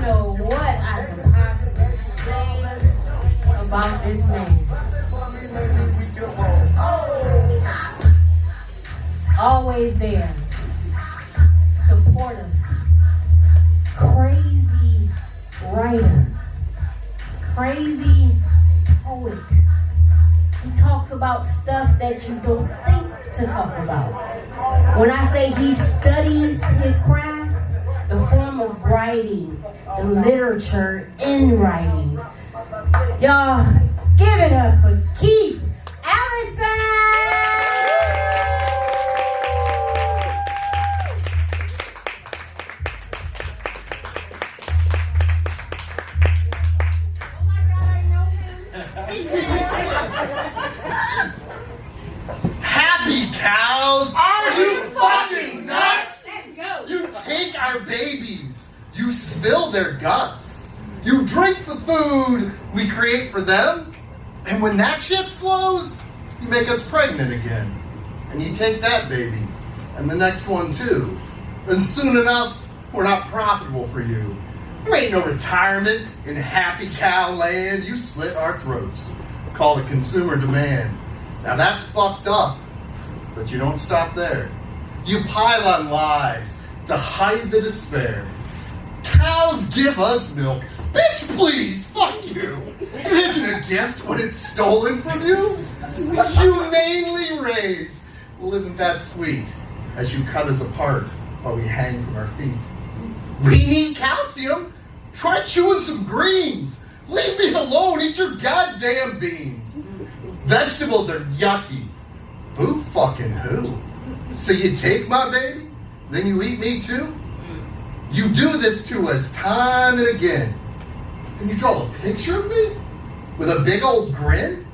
know what I can possibly say about this man. Always there, supportive, crazy writer, crazy poet. He talks about stuff that you don't think to talk about. When I say he studies his craft, the form of writing, the literature in writing. Y'all, give it up for Keith Allison! Happy cows? Are you fucking nuts? You take our babies. You spill their guts. You drink the food we create for them. And when that shit slows, you make us pregnant again. And you take that baby. And the next one too. And soon enough, we're not profitable for you. There ain't no retirement in happy cow land. You slit our throats. Call it consumer demand. Now that's fucked up. But you don't stop there. You pile on lies to hide the despair. Cows give us milk. Bitch, please, fuck you. It isn't a gift when it's stolen from you. Humanely raised. Well, isn't that sweet? As you cut us apart while we hang from our feet. We need calcium. Try chewing some greens. Leave me alone. Eat your goddamn beans. Vegetables are yucky. Who fucking who? So you take my baby, then you eat me too? You do this to us time and again. Then you draw a picture of me with a big old grin?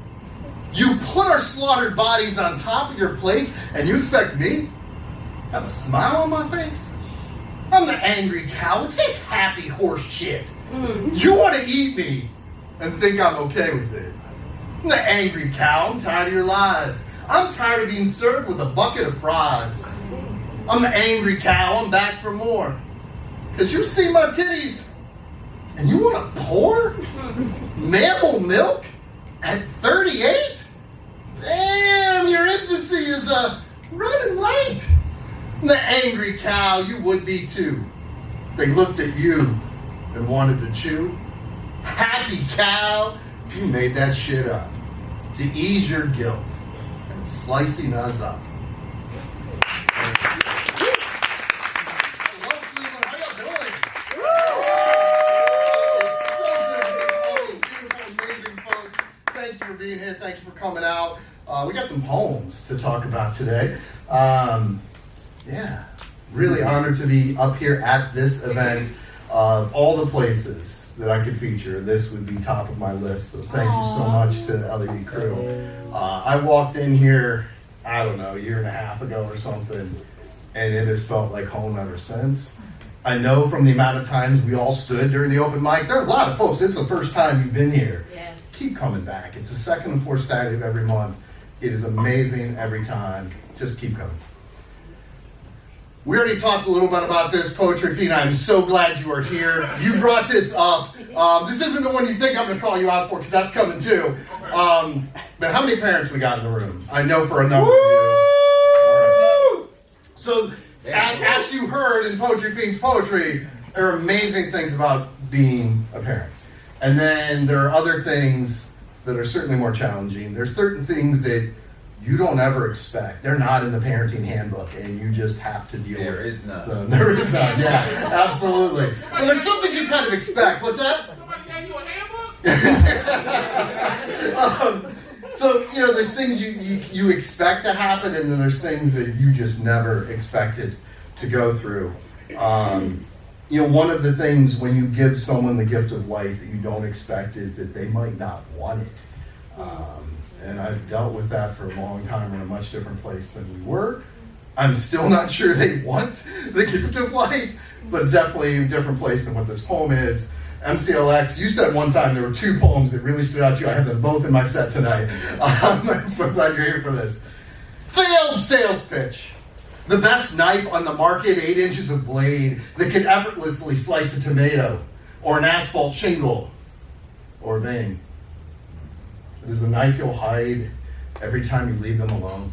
You put our slaughtered bodies on top of your plates and you expect me to have a smile on my face? I'm the angry cow. It's this happy horse shit. You want to eat me and think I'm okay with it. I'm the angry cow. I'm tired of your lies. I'm tired of being served with a bucket of fries. I'm the angry cow. I'm back for more. Because you see my titties and you want to pour mammal milk at 38? Damn, your infancy is running late. I'm the angry cow. You would be too. They looked at you and wanted to chew. Happy cow. You made that shit up to ease your guilt. Slicing us up. How y'all doing? It's so good to meet all these beautiful, amazing folks. Thank you for being here. Thank you for coming out. We got some poems to talk about today. Yeah, really honored to be up here at this event. Of all the places that I could feature, this would be top of my list. So thank you so much to the LED crew. I walked in here, I don't know, a year and a half ago or something, and it has felt like home ever since. I know from the amount of times we all stood during the open mic, there are a lot of folks, it's the first time you've been here. Yes. Keep coming back. It's the second and fourth Saturday of every month. It is amazing every time. Just keep coming. We already talked a little bit about this, Poetry Fiend. I'm so glad you are here. You brought this up. This isn't the one you think I'm going to call you out for, because that's coming too. But how many parents we got in the room? I know for a number of you. Right. So, as you heard in Poetry Fiend's poetry, there are amazing things about being a parent. And then there are other things that are certainly more challenging. There's certain things that you don't ever expect. They're not in the parenting handbook, and you just have to deal with. There is none. There is none, yeah, absolutely. Well, there's something you kind of expect. What's that? Somebody gave you a handbook? So, there's things you expect to happen, and then there's things that you just never expected to go through. One of the things when you give someone the gift of life that you don't expect is that they might not want it. And I've dealt with that for a long time. We're in a much different place than we were. I'm still not sure they want the gift of life, but it's definitely a different place than what this poem is. MCLX, you said one time there were two poems that really stood out to you. I have them both in my set tonight. I'm so glad you're here for this. Failed sales pitch. The best knife on the market, 8 inches of blade that can effortlessly slice a tomato. or an asphalt shingle, or a vein. It is the knife you'll hide every time you leave them alone.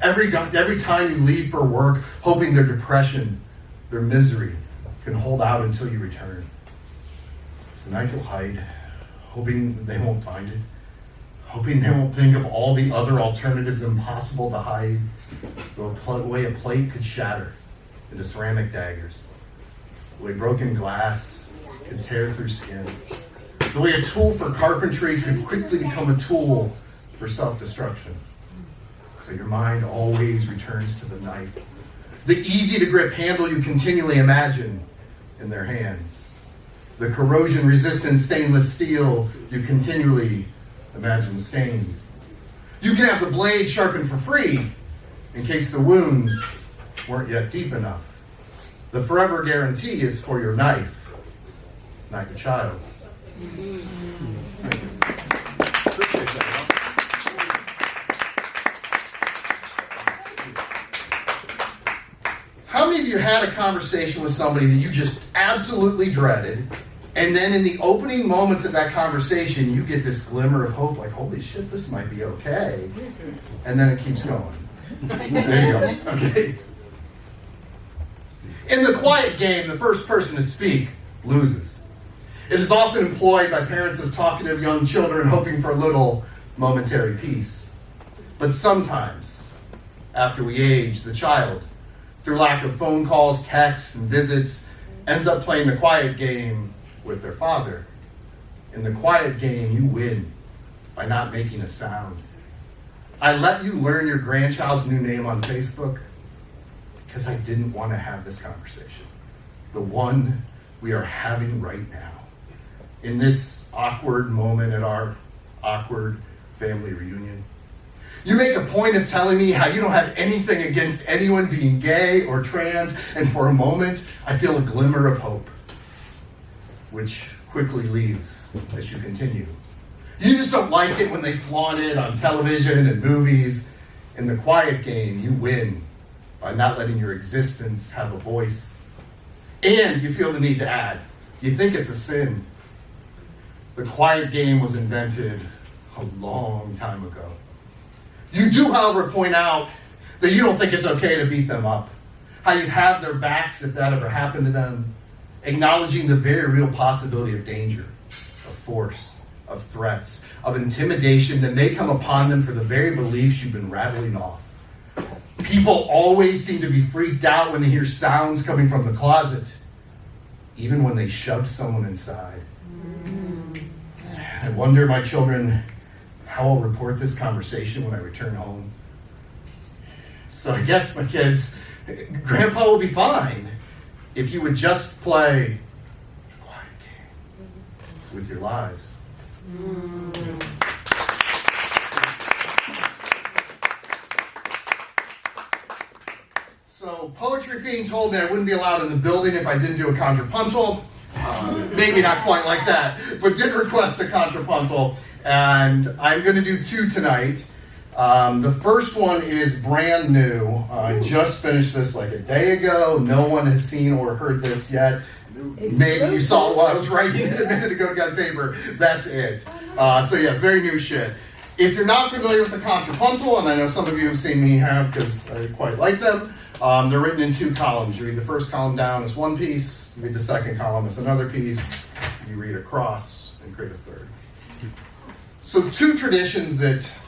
Every time you leave for work, hoping their depression, their misery can hold out until you return. It's the knife you'll hide, hoping they won't find it, hoping they won't think of all the other alternatives impossible to hide, the way a plate could shatter into ceramic daggers, the way broken glass could tear through skin, the way a tool for carpentry could quickly become a tool for self-destruction. But your mind always returns to the knife, the easy-to-grip handle you continually imagine in their hands, the corrosion-resistant stainless steel you continually imagine stained. You can have the blade sharpened for free in case the wounds weren't yet deep enough. The forever guarantee is for your knife, not your child. Appreciate that. How many of you had a conversation with somebody that you just absolutely dreaded, and then in the opening moments of that conversation, you get this glimmer of hope, like, holy shit, this might be okay, and then it keeps going. There you go. Okay. In the quiet game, the first person to speak loses. It is often employed by parents of talkative young children hoping for a little momentary peace. But sometimes, after we age, the child, through lack of phone calls, texts, and visits, ends up playing the quiet game with their father. In the quiet game, you win by not making a sound. I let you learn your grandchild's new name on Facebook because I didn't want to have this conversation. The one we are having right now. In this awkward moment at our awkward family reunion. You make a point of telling me how you don't have anything against anyone being gay or trans, and for a moment, I feel a glimmer of hope, which quickly leaves as you continue. You just don't like it when they flaunt it on television and movies. In the quiet game, you win by not letting your existence have a voice. And you feel the need to add. You think it's a sin. The quiet game was invented a long time ago. You do, however, point out that you don't think it's okay to beat them up. How you'd have their backs if that ever happened to them. Acknowledging the very real possibility of danger, of force, of threats, of intimidation that may come upon them for the very beliefs you've been rattling off. People always seem to be freaked out when they hear sounds coming from the closet, even when they shoved someone inside. I wonder, my children, how I'll report this conversation when I return home. So I guess, my kids, Grandpa will be fine if you would just play a quiet game with your lives. So Poetry Fiend told me I wouldn't be allowed in the building if I didn't do a contrapuntal. Maybe not quite like that, but did request a contrapuntal. And I'm going to do two tonight. The first one is brand new. I just finished this like a day ago. No one has seen or heard this yet. Maybe you saw what I was writing it a minute ago, got paper. That's it. So yes, very new shit. If you're not familiar with the contrapuntal, and I know some of you have seen me have because I quite like them, they're written in two columns. You read the first column down as one piece, you read the second column as another piece, you read across and create a third. So two traditions that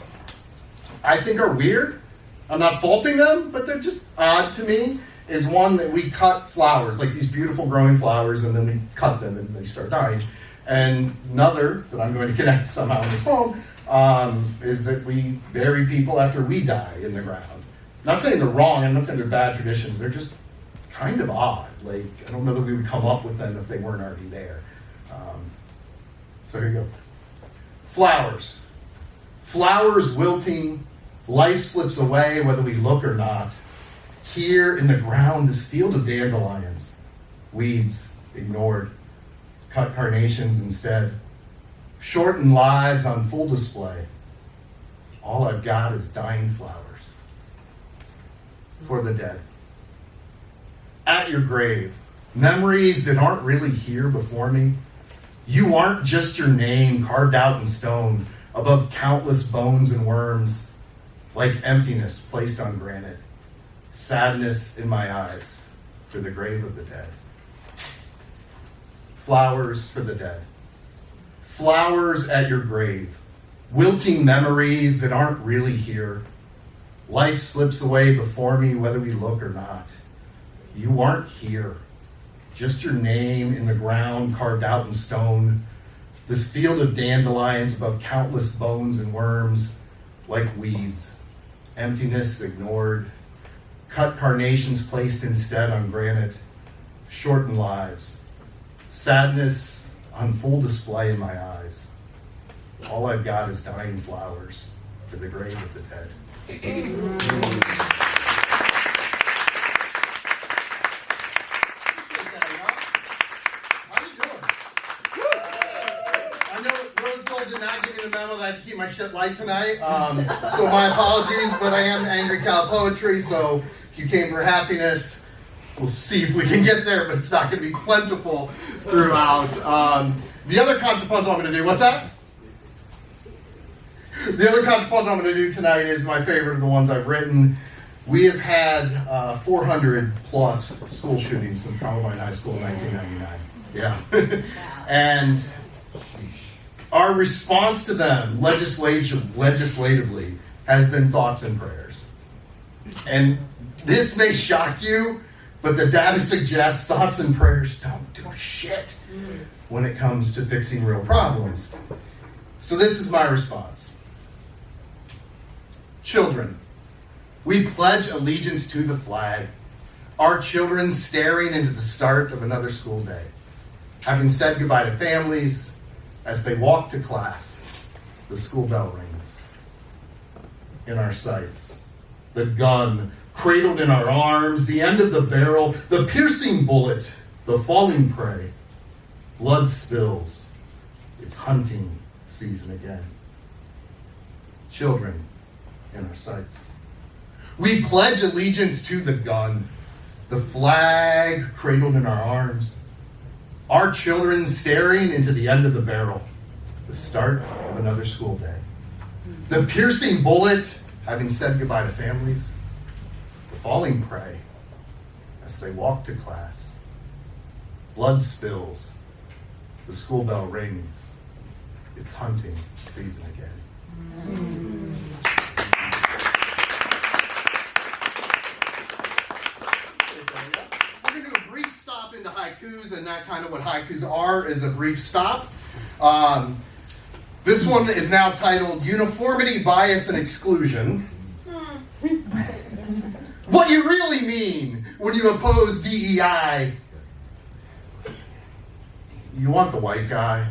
I think are weird. I'm not faulting them, but they're just odd to me. Is one that we cut flowers, like these beautiful growing flowers, and then we cut them and they start dying. And another that I'm going to connect somehow on this phone is that we bury people after we die in the ground. I'm not saying they're wrong, I'm not saying they're bad traditions, they're just kind of odd. Like, I don't know that we would come up with them if they weren't already there. So here you go. Flowers. Flowers wilting, life slips away whether we look or not. Here in the ground, this field of dandelions, weeds ignored, cut carnations instead, shortened lives on full display. All I've got is dying flowers for the dead. At your grave, Memories that aren't really here before me. You aren't just your name carved out in stone above countless bones and worms, like emptiness placed on granite. Sadness in my eyes for the grave of the dead. Flowers for the dead. Flowers at your grave. Wilting memories that aren't really here. Life slips away before me whether we look or not. You aren't here. Just your name in the ground carved out in stone. This field of dandelions above countless bones and worms like weeds. Emptiness ignored. Cut carnations placed instead on granite. Shortened lives. Sadness on full display in my eyes. All I've got is dying flowers for the grave of the dead. How you doing? I know Rose Gold did not give me the memo that I had to keep my shit light tonight. So my apologies, but I am Angry Cow Poetry, so if you came for happiness, we'll see if we can get there, but it's not going to be plentiful throughout. The other contrapuntal I'm going to do, what's that? The other contrapuntal I'm going to do tonight is my favorite of the ones I've written. We have had 400 plus school shootings since Columbine High School in 1999. Yeah. And our response to them legislatively has been thoughts and prayers. And this may shock you, but the data suggests thoughts and prayers don't do shit when it comes to fixing real problems. So this is my response. Children, we pledge allegiance to the flag, our children staring into the start of another school day, having said goodbye to families as they walk to class. The school bell rings in our sights. The gun cradled in our arms, the end of the barrel, the piercing bullet, the falling prey. Blood spills. It's hunting season again. Children in our sights. We pledge allegiance to the gun, the flag cradled in our arms, our children staring into the end of the barrel, the start of another school day. The piercing bullet, having said goodbye to families, the falling prey as they walk to class. Blood spills, the school bell rings, it's hunting season again. We're going to do a brief stop into haikus, and that kind of what haikus are is a brief stop. This one is now titled Uniformity, Bias, and Exclusion. What you really mean when you oppose DEI. You want the white guy.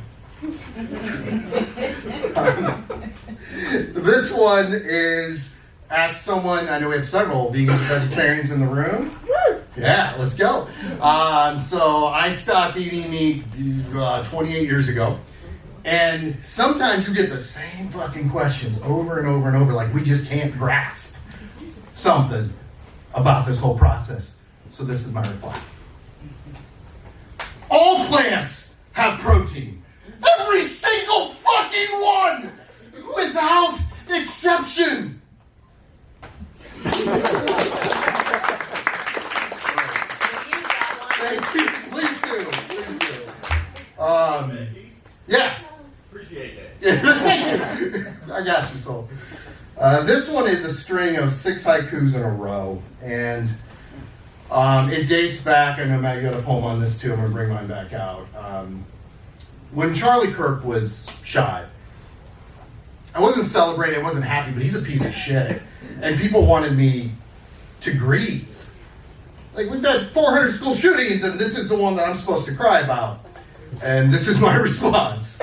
This one is, as someone, I know we have several vegans and vegetarians in the room. Yeah, let's go. So I stopped eating meat 28 years ago. And sometimes you get the same fucking questions over and over and over, like we just can't grasp something about this whole process. So this is my reply. All plants have protein. Every single fucking one! Without exception! Thank you. Please do. Please do. Yeah. Appreciate it. Thank you. I got you, soul. This one is a string of 6 haikus in a row, and it dates back. I know Matt, you got a poem on this too. I'm going to bring mine back out. When Charlie Kirk was shot, I wasn't celebrating, I wasn't happy, but he's a piece of shit. And people wanted me to grieve. Like, we've had 400 school shootings, and this is the one that I'm supposed to cry about. And this is my response.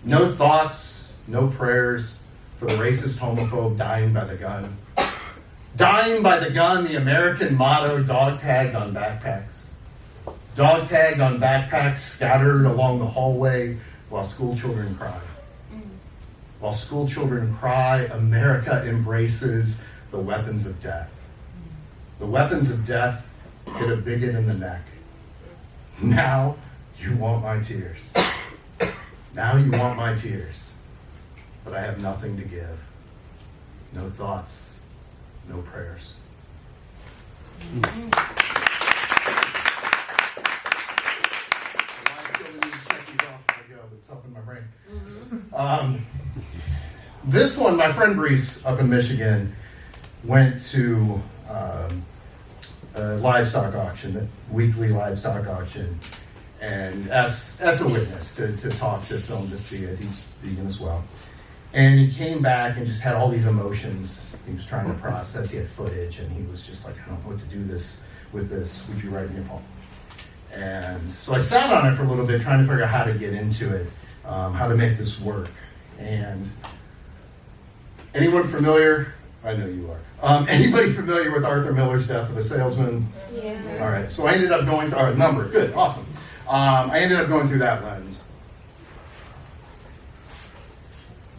No thoughts, no prayers for the racist homophobe dying by the gun. Dying by the gun, the American motto, dog tagged on backpacks. Dog tagged on backpacks scattered along the hallway while school children cry. While school children cry, America embraces the weapons of death. The weapons of death hit a bigot in the neck. Now you want my tears. Now you want my tears. But I have nothing to give. No thoughts, no prayers. It's helping my brain. This one, my friend Brees up in Michigan went to a livestock auction, a weekly livestock auction, and as a witness to talk to film to see it. He's vegan as well. And he came back and just had all these emotions he was trying to process. He had footage, and he was just like, I don't know what to do with this. Would you write me a poem? And so I sat on it for a little bit, trying to figure out how to get into it, how to make this work. And anyone familiar? I know you are. Anybody familiar with Arthur Miller's Death of a Salesman? Yeah. All right. So I ended up going through, number. Good. Awesome. I ended up going through that lens.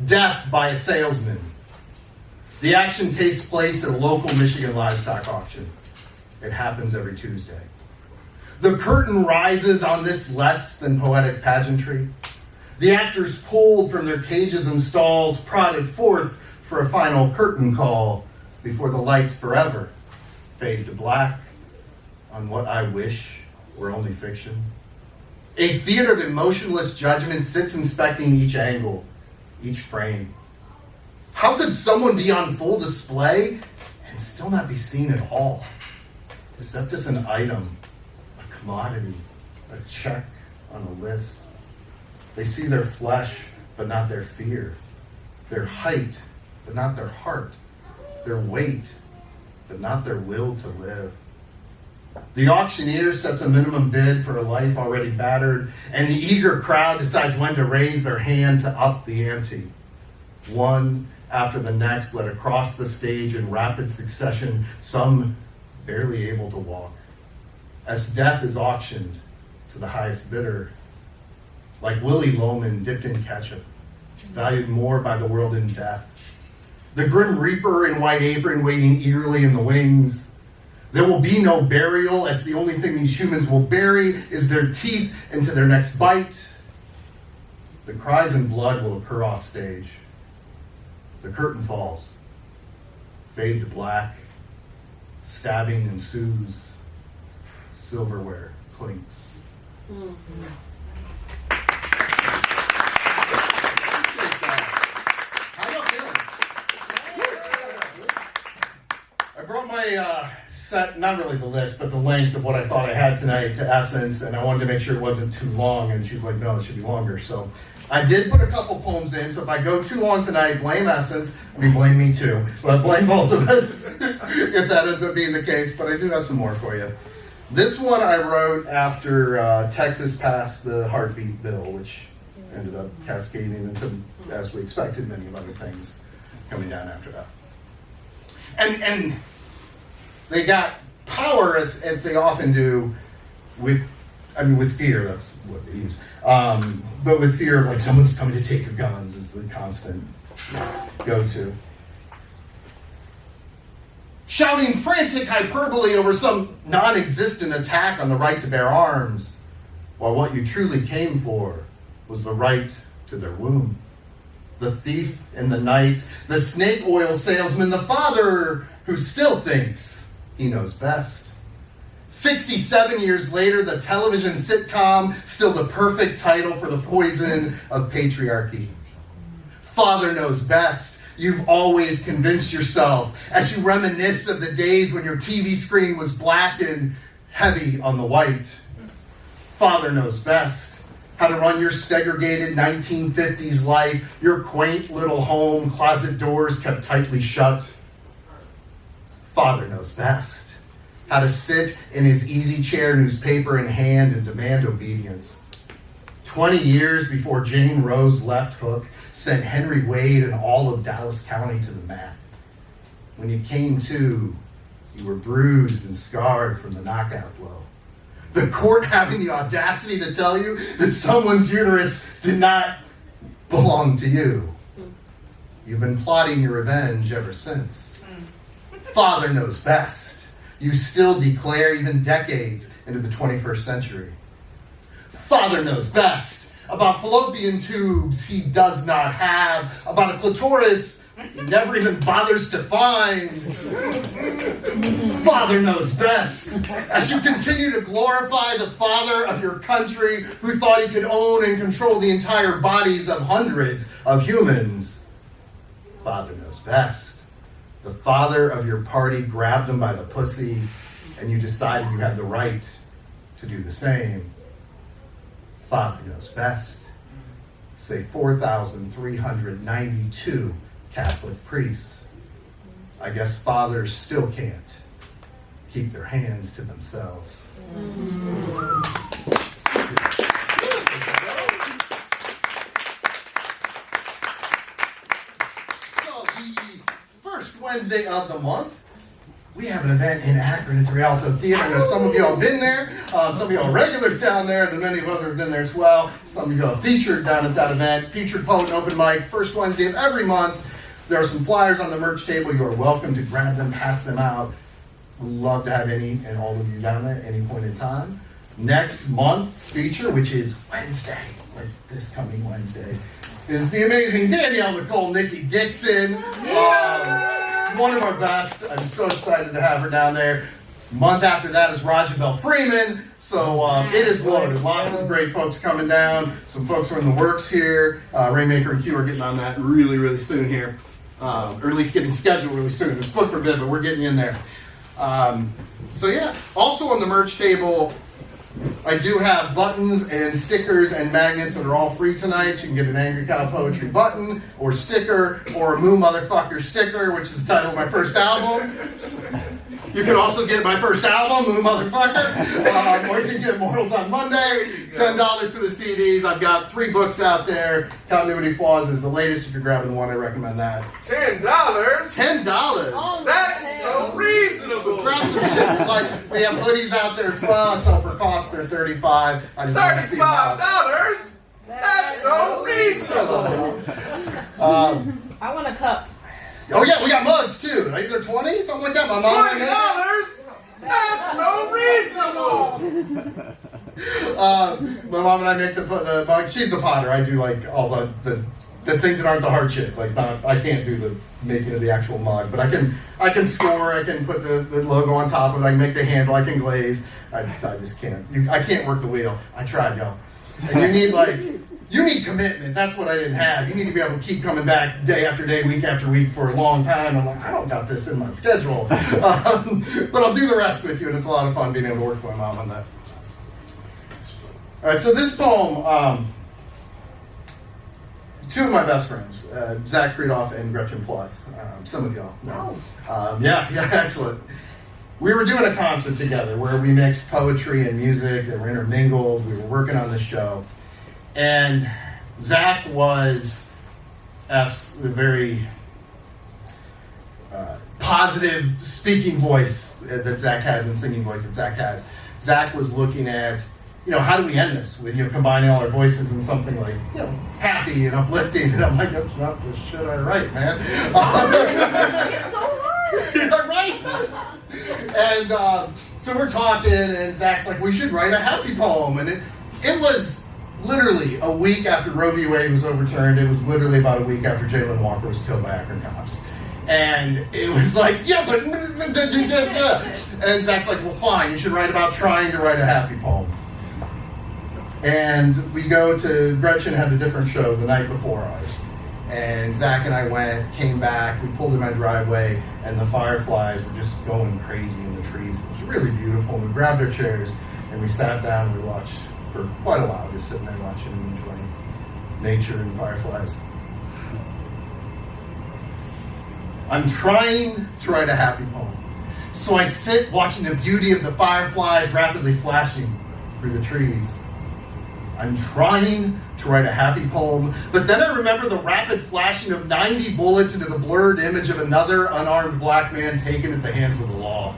Death by a salesman. The action takes place at a local Michigan livestock auction. It happens every Tuesday. The curtain rises on this less than poetic pageantry. The actors pulled from their cages and stalls, prodded forth for a final curtain call before the lights forever fade to black on what I wish were only fiction. A theater of emotionless judgment sits inspecting each angle, each frame. How could someone be on full display and still not be seen at all? Except as an item, a commodity, a check on a list. They see their flesh, but not their fear. Their height, but not their heart. Their weight, but not their will to live. The auctioneer sets a minimum bid for a life already battered, and the eager crowd decides when to raise their hand to up the ante. One after the next led across the stage in rapid succession, some barely able to walk. As death is auctioned to the highest bidder, like Willie Loman dipped in ketchup, valued more by the world in death. The grim reaper in white apron waiting eagerly in the wings. There will be no burial, as the only thing these humans will bury is their teeth into their next bite. The cries and blood will occur off stage. The curtain falls, fade to black, stabbing ensues, silverware clinks. I brought my set, not really the list, but the length of what I thought I had tonight to Essence, and I wanted to make sure it wasn't too long, and she's like, no, it should be longer. So I did put a couple poems in, so if I go too long tonight, blame Essence. I mean, blame me too, but blame both of us if that ends up being the case, but I do have some more for you. This one I wrote after Texas passed the heartbeat bill, which ended up cascading into, as we expected, many of other things coming down after that. And they got power, as they often do, with fear. That's what they use. But with fear of, like, someone's coming to take your guns is the constant go-to. Shouting frantic hyperbole over some non-existent attack on the right to bear arms, while what you truly came for was the right to their womb. The thief in the night, the snake oil salesman, the father who still thinks he knows best. 67 years later, the television sitcom, still the perfect title for the poison of patriarchy. Father knows best. You've always convinced yourself as you reminisce of the days when your TV screen was black and heavy on the white. Father knows best. How to run your segregated 1950s life, your quaint little home, closet doors kept tightly shut. Father knows best. How to sit in his easy chair, newspaper in hand, and demand obedience. 20 years before Jane Rose left Hook, sent Henry Wade and all of Dallas County to the mat. When you came to, you were bruised and scarred from the knockout blow. The court having the audacity to tell you that someone's uterus did not belong to you. You've been plotting your revenge ever since. Father knows best. you still declare even decades into the 21st century. Father knows best. About fallopian tubes he does not have. About a clitoris he never even bothers to find. Father knows best. As you continue to glorify the father of your country who thought he could own and control the entire bodies of hundreds of humans. Father knows best. The father of your party grabbed him by the pussy and you decided you had the right to do the same. Father knows best. Say 4,392 Catholic priests. I guess fathers still can't keep their hands to themselves. So the first Wednesday of the month, we have an event in Akron at the Rialto Theater. I know some of y'all have been there. Some of y'all are regulars down there, and many of others have been there as well. Some of y'all are featured down at that event. Featured poet and open mic, first Wednesday of every month. There are some flyers on the merch table. You are welcome to grab them, pass them out. We'd love to have any and all of you down there at any point in time. Next month's feature, which is Wednesday, like this coming Wednesday, is the amazing Danielle Nicole Nikki Dixon. One of our best. I'm so excited to have her down there. Month after that is Rajabelle Freeman. So it is loaded. Lots of great folks coming down. Some folks are in the works here. Rainmaker and Q are getting on that really, really soon here. Or at least getting scheduled really soon. It's booked for bid, but we're getting in there. So yeah. Also on the merch table, I do have buttons and stickers and magnets that are all free tonight. You can get an Angry Cow Poetry button or sticker or a Moo Motherfucker sticker, which is the title of my first album. You can also get my first album, Moo Motherfucker. Or you can get Mortals on Monday. $10 for the CDs. I've got 3 books out there. Continuity Flaws is the latest. If you're grabbing one, I recommend that. $10? $10. Oh, that's so reasonable. Grab some shit. Like, we have hoodies out there as well. So for cost, they're $35. I just want to see them out. $35? That's so reasonable. I want a cup. Oh yeah, we got mugs too. I think they're 20, something like that. My mom. $20? That's so reasonable. My mom and I make the mug. She's the potter. I do like all the things that aren't the hard shit. Like I can't do the making of the actual mug, but I can score. I can put the logo on top of it. I can make the handle. I can glaze. I just can't. I can't work the wheel. I tried, y'all. And you need commitment. That's what I didn't have. You need to be able to keep coming back day after day, week after week for a long time. I'm like, I don't got this in my schedule. But I'll do the rest with you, and it's a lot of fun being able to work for my mom on that. All right, so this poem, 2 of my best friends, Zach Friedoff and Gretchen Plus. Some of y'all know. Yeah, excellent. We were doing a concert together where we mixed poetry and music. They were intermingled. We were working on the show. And Zach was the very positive speaking voice that Zach has and singing voice that Zach has. Zach was looking at, how do we end this with, combining all our voices in something like, happy and uplifting. And I'm like, that's not the shit I write, man. It's so hard. Yeah, right. And so we're talking, and Zach's like, we should write a happy poem. And it was literally a week after Roe v. Wade was overturned. It was literally about a week after Jalen Walker was killed by Akron cops. And it was like, yeah, but... And Zach's like, well, fine, you should write about trying to write a happy poem. And we go to... Gretchen had a different show the night before ours. And Zach and I came back, we pulled in my driveway, and the fireflies were just going crazy in the trees. It was really beautiful. We grabbed our chairs, and we sat down, and we watched for quite a while, just sitting there watching and enjoying nature and fireflies. I'm trying to write a happy poem. So I sit watching the beauty of the fireflies rapidly flashing through the trees. I'm trying to write a happy poem, but then I remember the rapid flashing of 90 bullets into the blurred image of another unarmed black man taken at the hands of the law.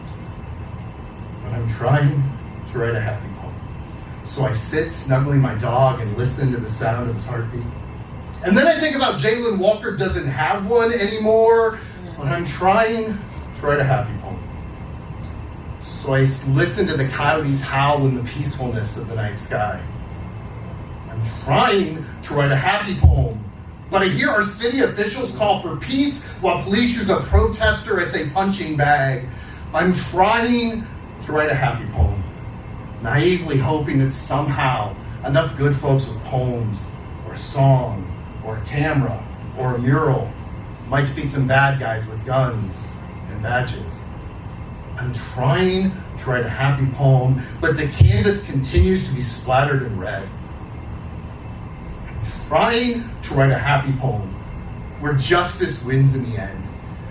But I'm trying to write a happy poem. So I sit snuggling my dog and listen to the sound of his heartbeat. And then I think about Jalen Walker doesn't have one anymore, but I'm trying to write a happy poem. So I listen to the coyotes howl in the peacefulness of the night sky. I'm trying to write a happy poem, but I hear our city officials call for peace while police use a protester as a punching bag. I'm trying to write a happy poem, naively hoping that somehow enough good folks with poems, or a song, or a camera, or a mural might defeat some bad guys with guns and badges. I'm trying to write a happy poem, but the canvas continues to be splattered in red. I'm trying to write a happy poem where justice wins in the end,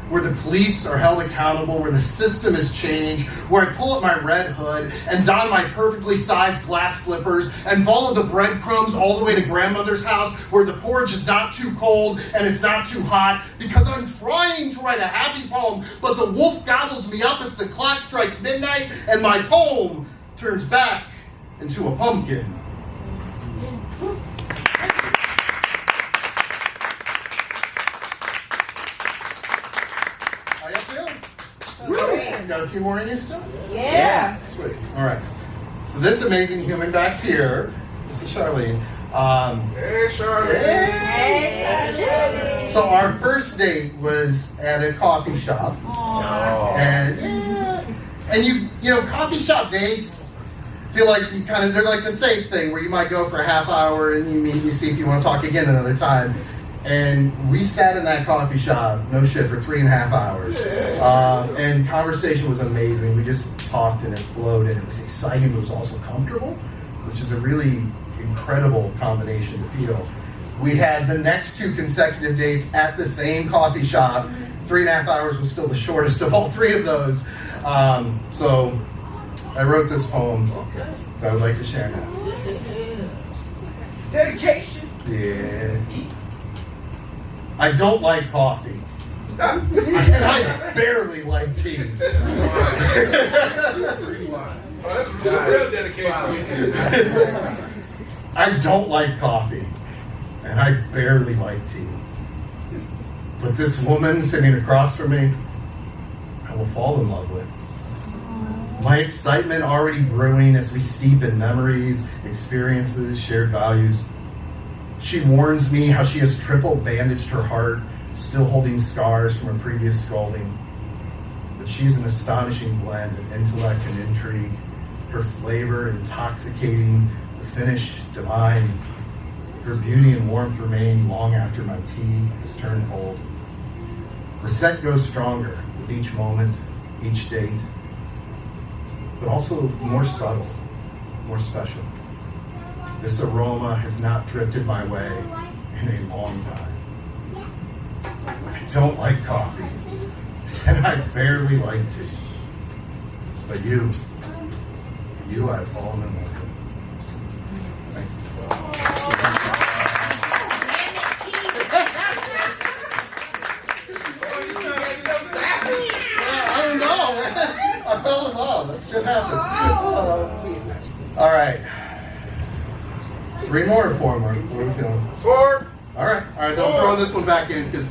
where the police are held accountable, where the system is changed, where I pull up my red hood and don my perfectly sized glass slippers and follow the breadcrumbs all the way to grandmother's house, where the porridge is not too cold and it's not too hot, because I'm trying to write a happy poem, but the wolf gobbles me up as the clock strikes midnight and my poem turns back into a pumpkin. How y'all feeling? Great. Got a few more in you still? Yeah. Sweet. All right. So this amazing human back here, this is Charlene. Hey, Charlotte. Hey, So our first date was at a coffee shop, Oh. and you know, coffee shop dates feel like you kind of, they're like the safe thing where you might go for a half hour and you meet, you see if you want to talk again another time. And we sat in that coffee shop, no shit, for 3.5 hours. And conversation was amazing. We just talked and it flowed and it was exciting, but it was also comfortable, which is a really incredible combination to feel. We had the next 2 consecutive dates at the same coffee shop. 3.5 hours was still the shortest of all 3 of those. So I wrote this poem that I would like to share now. Dedication. Yeah. I don't like coffee. And I barely like tea. That's some real dedication. I don't like coffee. And I barely like tea. But this woman sitting across from me, I will fall in love with. My excitement already brewing as we steep in memories, experiences, shared values. She warns me how she has triple bandaged her heart, still holding scars from a previous scalding. But she's an astonishing blend of intellect and intrigue, her flavor intoxicating, the finish divine. Her beauty and warmth remain long after my tea has turned cold. The scent grows stronger with each moment, each date, but also more subtle, more special. This aroma has not drifted my way in a long time. I don't like coffee, and I barely like tea. But you I've fallen in love with. Thank you. I don't know. I fell in love. That shit happens. All right. 3 more or 4 more? What are we feeling? 4. All right. Then I'm throwing this one back in because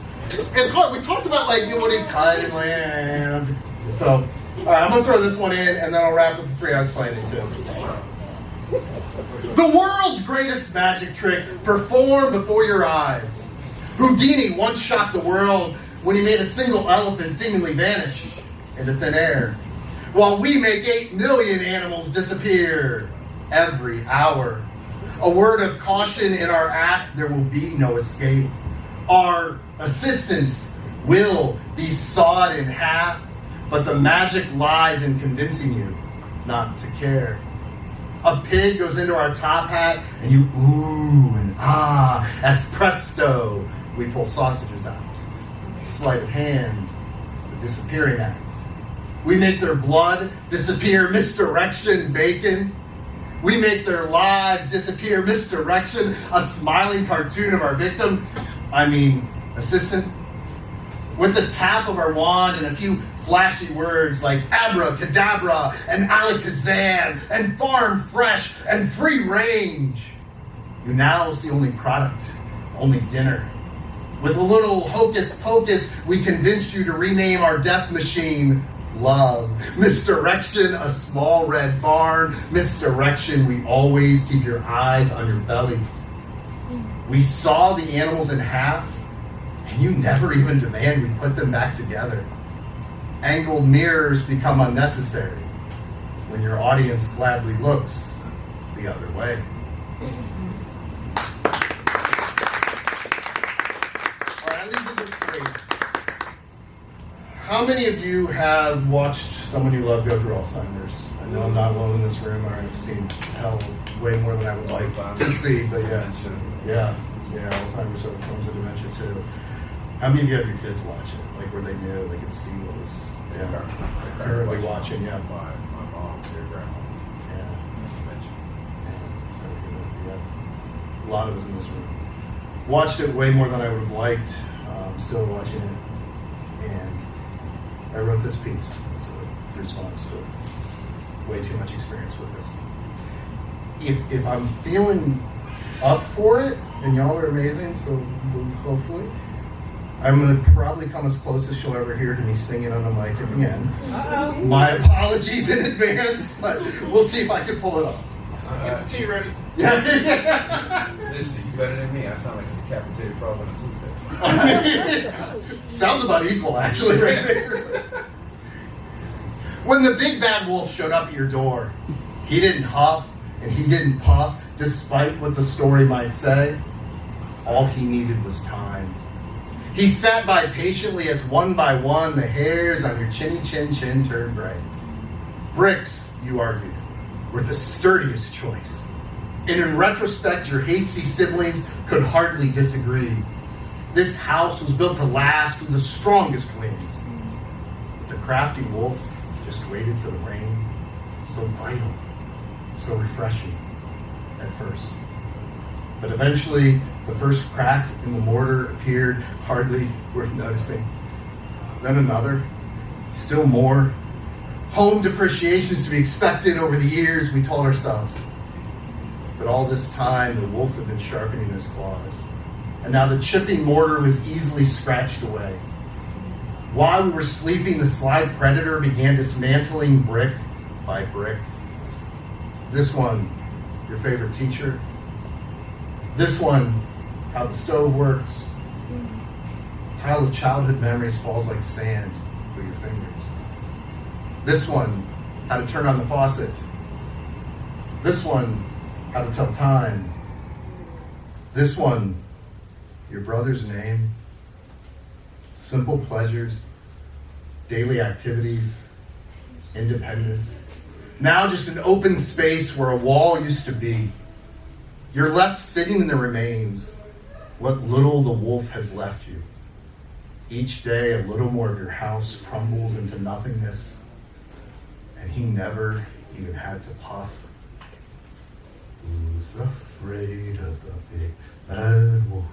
it's hard. We talked about like when it cut and land. So, all right, I'm gonna throw this one in and then I'll wrap with the 3 I was playing into. The world's greatest magic trick performed before your eyes. Houdini once shocked the world when he made a single elephant seemingly vanish into thin air, while we make 8 million animals disappear every hour. A word of caution in our act, there will be no escape. Our assistance will be sawed in half, but the magic lies in convincing you not to care. A pig goes into our top hat, and you ooh and ah, as presto, we pull sausages out. Sleight of hand, the disappearing act. We make their blood disappear, misdirection, bacon. We make their lives disappear, misdirection, a smiling cartoon of our victim, assistant. With the tap of our wand and a few flashy words like abracadabra and alakazam and farm fresh and free range, you now see only product, only dinner. With a little hocus pocus, we convinced you to rename our death machine love. Misdirection, a small red barn. Misdirection, we always keep your eyes on your belly. We saw the animals in half, and you never even demand we put them back together. Angled mirrors become unnecessary when your audience gladly looks the other way. All right, these are great. How many of you have watched someone you love go through Alzheimer's? I know I'm not alone in this room. I've seen hell way more than I would like to see, but yeah, Alzheimer's are forms of dementia too. How many of you have your kids watch it? Like where they knew they could see what was terribly watching? Yeah. My mom, your grandma. A lot of us in this room watched it way more than I would have liked. Still watching it, and I wrote this piece as a response to way too much experience with this. If I'm feeling up for it, and y'all are amazing, so hopefully, I'm going to probably come as close as you'll ever hear to me singing on the mic at the end. Uh-oh. My apologies in advance, but we'll see if I can pull it off. Get the tea ready. Listen, you better than me. I sound like a decapitated frog on a Tuesday. Sounds about equal, actually, right there. When the big bad wolf showed up at your door, he didn't huff and he didn't puff, despite what the story might say. All he needed was time. He sat by patiently as one by one the hairs on your chinny chin turned gray. Bricks, you argued, were the sturdiest choice. And in retrospect, your hasty siblings could hardly disagree. This house was built to last through the strongest winds. But the crafty wolf just waited for the rain. So vital, so refreshing at first. But eventually, the first crack in the mortar appeared, hardly worth noticing. Then another, still more. Home depreciations to be expected over the years, we told ourselves. But all this time, the wolf had been sharpening his claws. And now the chipping mortar was easily scratched away. While we were sleeping, the sly predator began dismantling brick by brick. This one, your favorite teacher. This one, how the stove works. Pile of childhood memories falls like sand through your fingers. This one, how to turn on the faucet. This one, how to tell time. This one, your brother's name. Simple pleasures, daily activities, independence. Now just an open space where a wall used to be. You're left sitting in the remains, what little the wolf has left you. Each day, a little more of your house crumbles into nothingness, and he never even had to puff. Who's afraid of the big bad wolf?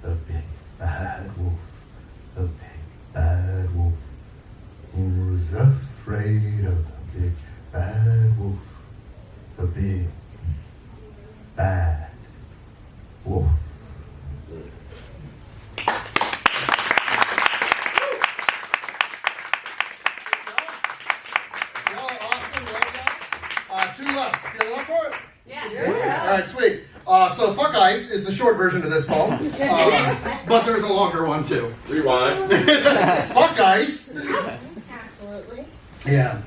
The big bad wolf. The big bad wolf. Who's afraid of the big bad wolf? The big bad wolf. Two left. Feeling up for it? Yeah. All right, sweet. So Fuck Ice is the short version of this poem, but there's a longer one too. Rewind. Fuck Ice. Absolutely. Yeah.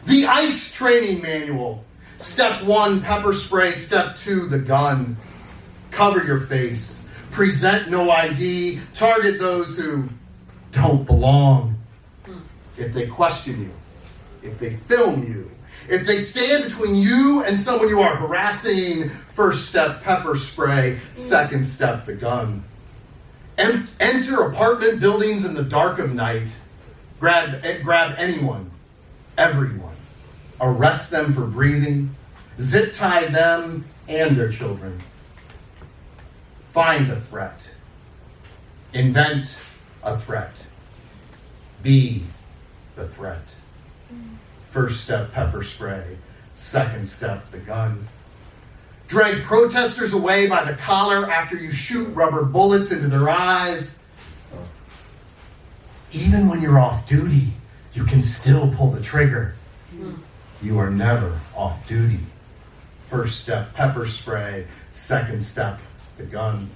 The Ice Training Manual. Step 1, pepper spray. Step 2, the gun. Cover your face. Present no ID. Target those who don't belong. If they question you, if they film you, if they stand between you and someone you are harassing, first step, pepper spray. Second step, the gun. Enter apartment buildings in the dark of night. Grab anyone, everyone. Arrest them for breathing. Zip tie them and their children. Find a threat. Invent a threat. Be the threat. First step, pepper spray. Second step, the gun. Drag protesters away by the collar after you shoot rubber bullets into their eyes. Even when you're off duty, you can still pull the trigger. You are never off duty. First step, pepper spray. Second step, the gun.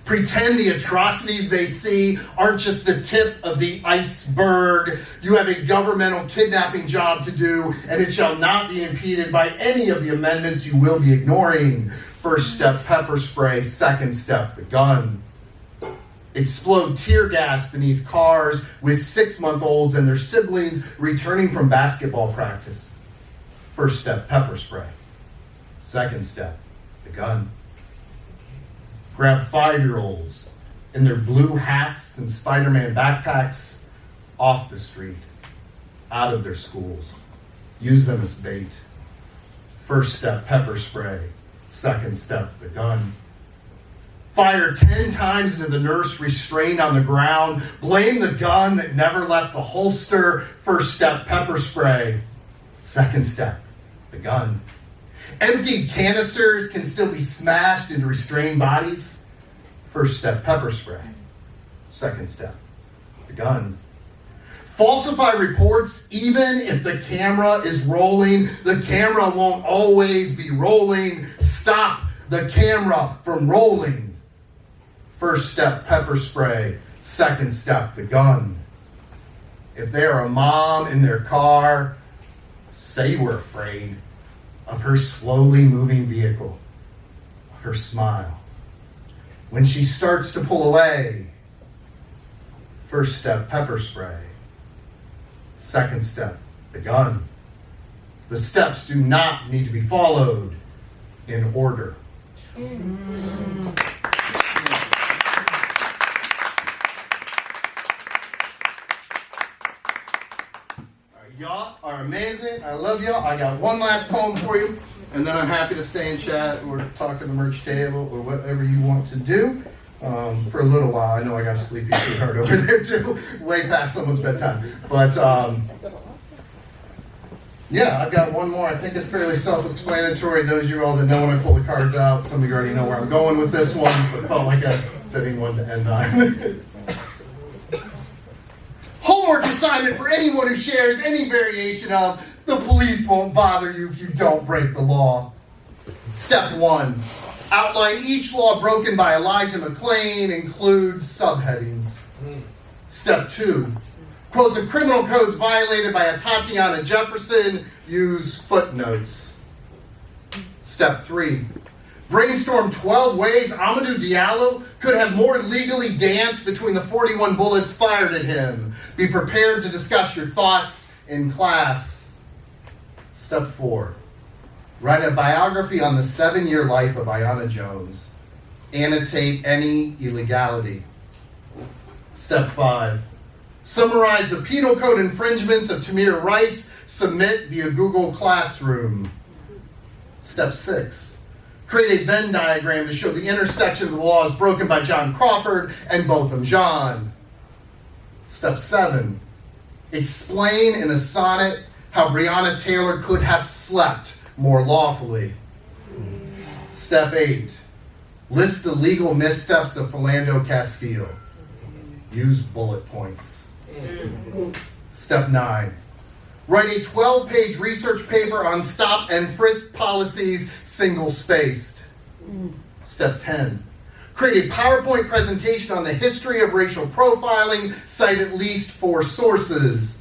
Pretend the atrocities they see aren't just the tip of the iceberg. You have a governmental kidnapping job to do, and it shall not be impeded by any of the amendments you will be ignoring. First step, pepper spray. Second step, the gun. Explode tear gas beneath cars with 6-month-olds and their siblings returning from basketball practice. First step, pepper spray. Second step, the gun. Grab 5-year-olds in their blue hats and Spider-Man backpacks off the street, out of their schools. Use them as bait. First step, pepper spray. Second step, the gun. Fire 10 times into the nurse restrained on the ground. Blame the gun that never left the holster. First step, pepper spray. Second step, the gun. Emptied canisters can still be smashed into restrained bodies. First step, pepper spray. Second step, the gun. Falsify reports even if the camera is rolling. The camera won't always be rolling. Stop the camera from rolling. First step, pepper spray. Second step, the gun. If they're a mom in their car, say you were afraid of her slowly moving vehicle, of her smile. When she starts to pull away, first step, pepper spray. Second step, the gun. The steps do not need to be followed in order. Y'all are amazing. I love y'all. I got one last poem for you, and then I'm happy to stay and chat or talk at the merch table or whatever you want to do for a little while. I know I got a sleepy sweetheart over there too, way past someone's bedtime. But yeah, I've got one more. I think it's fairly self-explanatory. Those of you all that know when I pull the cards out, some of you already know where I'm going with this one, but felt like a fitting one to end on. Homework assignment for anyone who shares any variation of the police won't bother you if you don't break the law. Step 1. Outline each law broken by Elijah McClain, include subheadings. Step 2. Quote the criminal codes violated by a Tatiana Jefferson, use footnotes. Step 3. Brainstorm 12 ways Amadou Diallo could have more legally danced between the 41 bullets fired at him. Be prepared to discuss your thoughts in class. Step 4. Write a biography on the 7-year life of Ayanna Jones. Annotate any illegality. Step 5. Summarize the penal code infringements of Tamir Rice. Submit via Google Classroom. Step 6. Create a Venn diagram to show the intersection of the laws broken by John Crawford and Botham Jean. Step 7. Explain in a sonnet how Breonna Taylor could have slept more lawfully. Step 8. List the legal missteps of Philando Castile. Use bullet points. Step 9. Write a 12-page research paper on stop and frisk policies, single-spaced. Step 10. Create a PowerPoint presentation on the history of racial profiling. Cite at least 4 sources.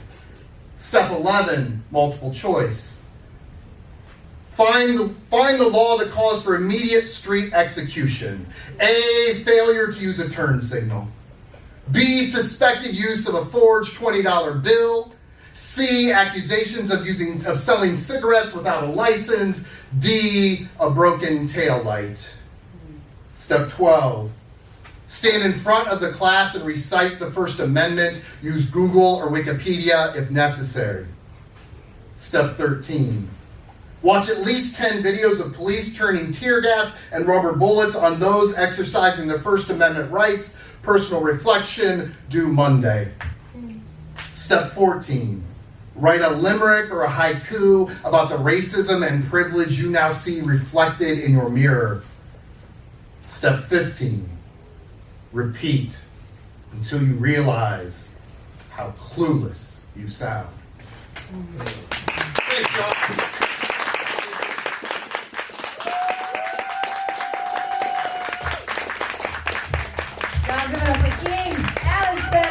Step 11, multiple choice. Find the law that calls for immediate street execution. A, failure to use a turn signal. B, suspected use of a forged $20 bill. C, accusations of selling cigarettes without a license. D, a broken taillight. Step 12. Stand in front of the class and recite the First Amendment. Use Google or Wikipedia if necessary. Step 13. Watch at least 10 videos of police turning tear gas and rubber bullets on those exercising their First Amendment rights. Personal reflection, due Monday. Step 14. Write a limerick or a haiku about the racism and privilege you now see reflected in your mirror. Step 15. Repeat until you realize how clueless you sound. Thanks, y'all. Y'all give it up for King Allison.